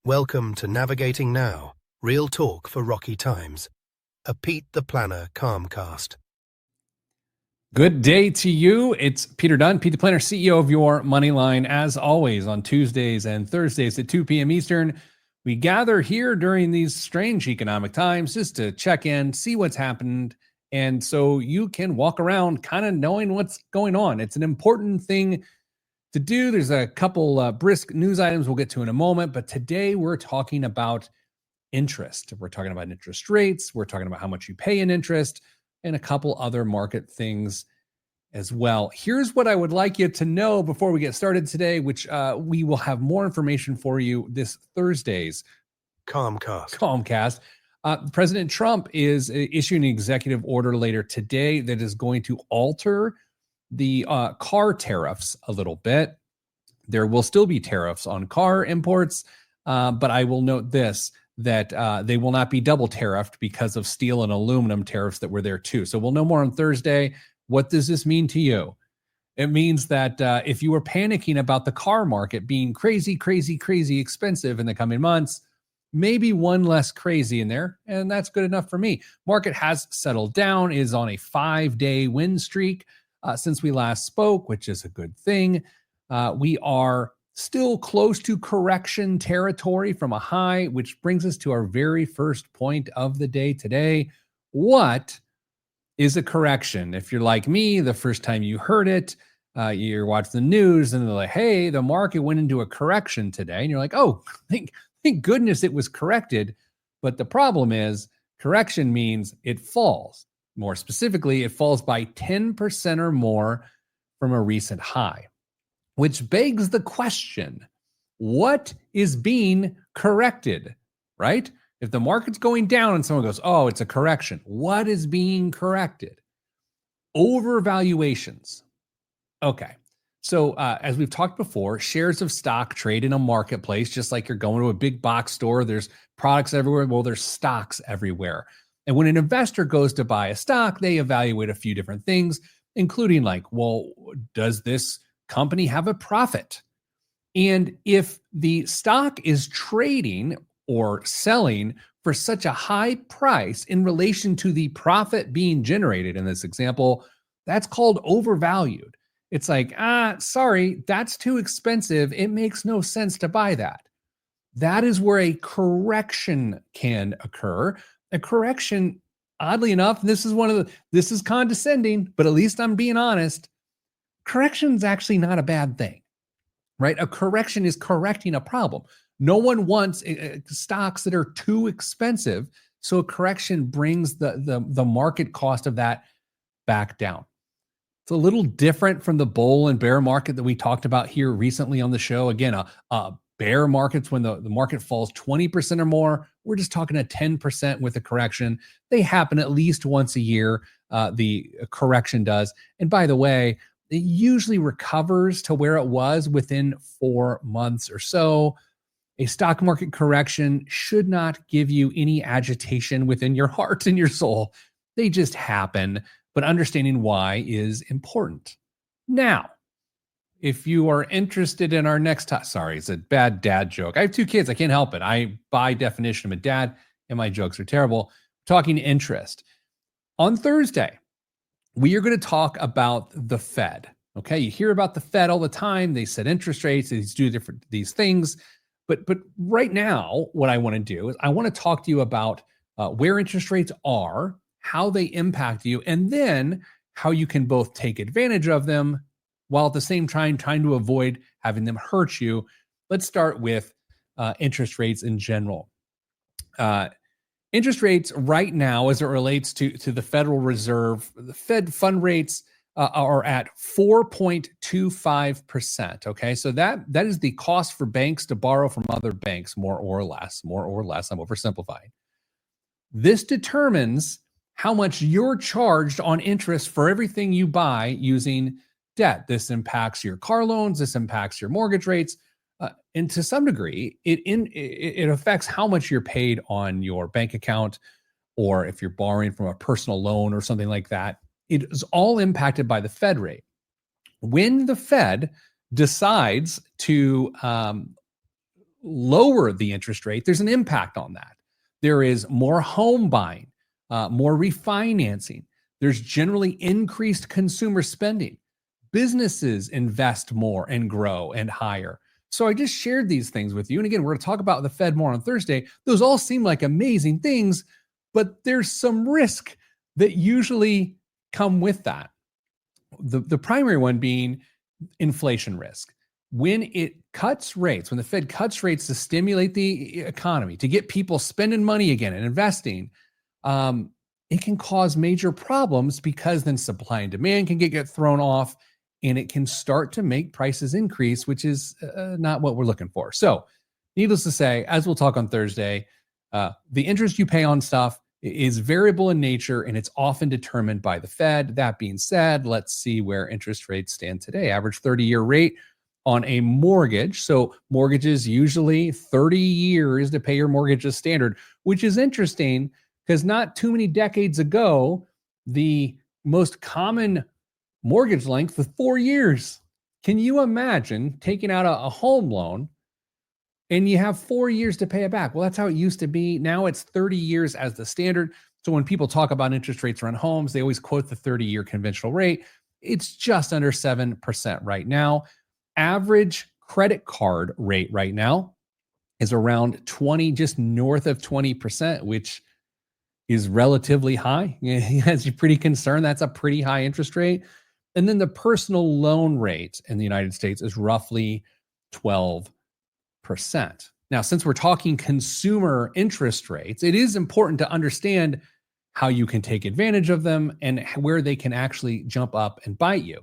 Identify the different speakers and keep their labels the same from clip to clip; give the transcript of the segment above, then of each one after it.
Speaker 1: Welcome to Navigating Now, real talk for rocky times. A Pete the Planner CalmCast.
Speaker 2: Good day to you. It's Peter Dunn, Pete the Planner, CEO of Your Moneyline. As always, on Tuesdays and Thursdays at 2 p.m. Eastern, we gather here during these strange economic times just to check in, see what's happened, and so you can walk around kind of knowing what's going on. It's an important thing to do. There's a couple brisk news items we'll get to in a moment, but today we're talking about interest. We're talking about interest rates. We're talking about how much you pay in interest and a couple other market things as well. Here's what I would like you to know before we get started today, which we will have more information for you this Thursday's CalmCast. President Trump is issuing an executive order later today that is going to alter the car tariffs a little bit. There will still be tariffs on car imports, but I will note this, that they will not be double tariffed because of steel and aluminum tariffs that were there too. So we'll know more on Thursday. What does this mean to you? It means that if you were panicking about the car market being crazy expensive in the coming months, maybe one less crazy in there, and that's good enough for me. Market has settled down, is on a 5-day win streak since we last spoke, which is a good thing. We are still close to correction territory from a high, which brings us to our very first point of the day today. What is a correction? If you're like me, the first time you heard it, you're watching the news and they're like, hey, the market went into a correction today. And you're like, oh, thank goodness it was corrected. But the problem is correction means it falls. More specifically, it falls by 10% or more from a recent high, which begs the question, what is being corrected, right? If the market's going down and someone goes, oh, it's a correction, what is being corrected? Overvaluations. Okay. So as we've talked before, shares of stock trade in a marketplace, just like you're going to a big box store. There's products everywhere. Well, there's stocks everywhere. And when an investor goes to buy a stock, they evaluate a few different things, including like, well, does this company have a profit? And if the stock is trading or selling for such a high price in relation to the profit being generated in this example, that's called overvalued. It's like, sorry, that's too expensive. It makes no sense to buy that. That is where a correction can occur. A correction, oddly enough, this is condescending, but at least I'm being honest. Correction is actually not a bad thing, right? A correction is correcting a problem. No one wants stocks that are too expensive, so a correction brings the market cost of that back down. It's a little different from the bull and bear market that we talked about here recently on the show. Again, a bear market's when the market falls 20% or more. We're just talking a 10% with a correction. They happen at least once a year. The correction does. And by the way, it usually recovers to where it was within 4 months or so. A stock market correction should not give you any agitation within your heart and your soul. They just happen, but understanding why is important. Now, if you are interested in our next topic, sorry, it's a bad dad joke. I have 2 kids. I can't help it. I, by definition, am a dad, and my jokes are terrible. Talking interest. On Thursday, we are going to talk about the Fed. Okay, you hear about the Fed all the time. They set interest rates. They do these things. But right now, what I want to do is I want to talk to you about where interest rates are, how they impact you, and then how you can both take advantage of them while at the same time trying to avoid having them hurt you. Let's start with interest rates in general. Interest rates right now, as it relates to the Federal Reserve, the Fed fund rates are at 4.25%. Okay, so that is the cost for banks to borrow from other banks, more or less. I'm oversimplifying. This determines how much you're charged on interest for everything you buy using debt. This impacts your car loans. This impacts your mortgage rates. And to some degree, it affects how much you're paid on your bank account, or if you're borrowing from a personal loan or something like that. It is all impacted by the Fed rate. When the Fed decides to lower the interest rate, there's an impact on that. There is more home buying, more refinancing. There's generally increased consumer spending. Businesses invest more and grow and hire. So I just shared these things with you. And again, we're going to talk about the Fed more on Thursday. Those all seem like amazing things, but there's some risk that usually come with that. The primary one being inflation risk. When it cuts rates, when the Fed cuts rates to stimulate the economy, to get people spending money again and investing, it can cause major problems because then supply and demand can get thrown off, and it can start to make prices increase, which is not what we're looking for. So needless to say, as we'll talk on Thursday, the interest you pay on stuff is variable in nature, and it's often determined by the Fed. That being said, let's see where interest rates stand today. Average 30-year rate on a mortgage. So mortgages usually 30 years to pay your mortgage as standard, which is interesting because not too many decades ago, the most common mortgage length was 4 years. Can you imagine taking out a home loan and you have 4 years to pay it back? Well, that's how it used to be. Now it's 30 years as the standard. So when people talk about interest rates around homes, they always quote the 30-year conventional rate. It's just under 7% right now. Average credit card rate right now is around 20, just north of 20%, which is relatively high. As you're pretty concerned, that's a pretty high interest rate. And then the personal loan rate in the United States is roughly 12%. Now, since we're talking consumer interest rates, it is important to understand how you can take advantage of them and where they can actually jump up and bite you.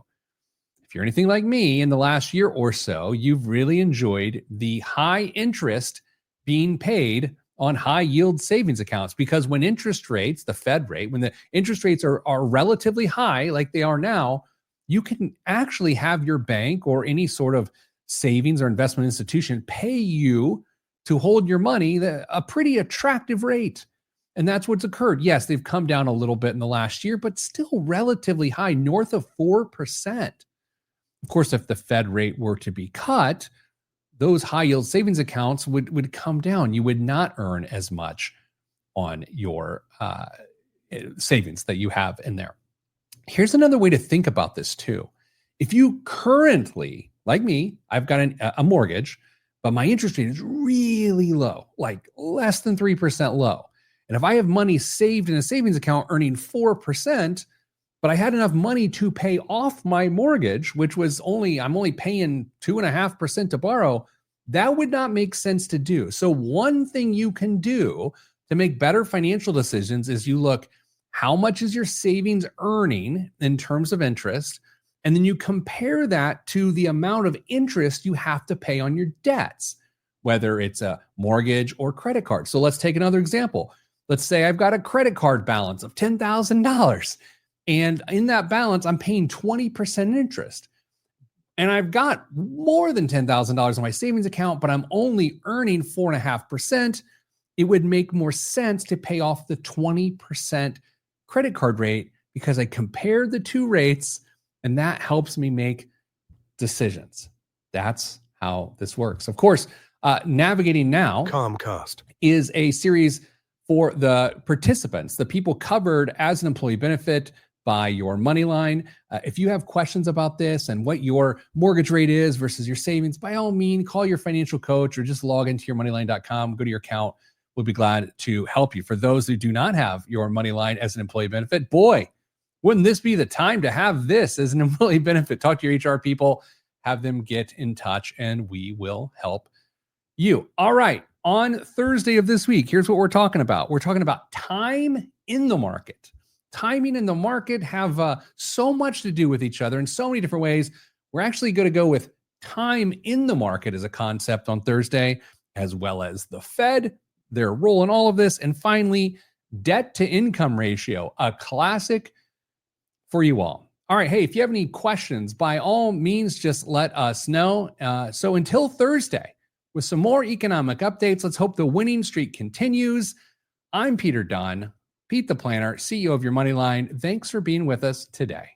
Speaker 2: If you're anything like me, in the last year or so, you've really enjoyed the high interest being paid on high yield savings accounts, because when interest rates, the Fed rate, when the interest rates are relatively high, like they are now, you can actually have your bank or any sort of savings or investment institution pay you to hold your money a pretty attractive rate. And that's what's occurred. Yes, they've come down a little bit in the last year, but still relatively high, north of 4%. Of course, if the Fed rate were to be cut, those high yield savings accounts would come down. You would not earn as much on your savings that you have in there. Here's another way to think about this too. If you currently, like me, I've got a mortgage, but my interest rate is really low, like less than 3% low. And if I have money saved in a savings account earning 4%, but I had enough money to pay off my mortgage, which was I'm only paying 2.5% to borrow, that would not make sense to do. So one thing you can do to make better financial decisions is you look, how much is your savings earning in terms of interest? And then you compare that to the amount of interest you have to pay on your debts, whether it's a mortgage or credit card. So let's take another example. Let's say I've got a credit card balance of $10,000. And in that balance, I'm paying 20% interest. And I've got more than $10,000 in my savings account, but I'm only earning 4.5%. It would make more sense to pay off the 20% credit card rate because I compared the two rates, and that helps me make decisions. That's how this works. Of course, Navigating Now
Speaker 1: CalmCast
Speaker 2: is a series for the participants, the people covered as an employee benefit by your Moneyline. If you have questions about this and what your mortgage rate is versus your savings, by all means, call your financial coach or just log into your moneyline.com, go to your account. We'll be glad to help you. For those who do not have your Moneyline as an employee benefit, boy, wouldn't this be the time to have this as an employee benefit? Talk to your HR people, have them get in touch, and we will help you. All right. On Thursday of this week, here's what we're talking about. We're talking about time in the market. Timing in the market have so much to do with each other in so many different ways. We're actually going to go with time in the market as a concept on Thursday, as well as the Fed, their role in all of this. And finally, debt to income ratio, a classic for you all. All right. Hey, if you have any questions, by all means, just let us know. So until Thursday, with some more economic updates, let's hope the winning streak continues. I'm Peter Dunn, Pete the Planner, CEO of your Moneyline. Thanks for being with us today.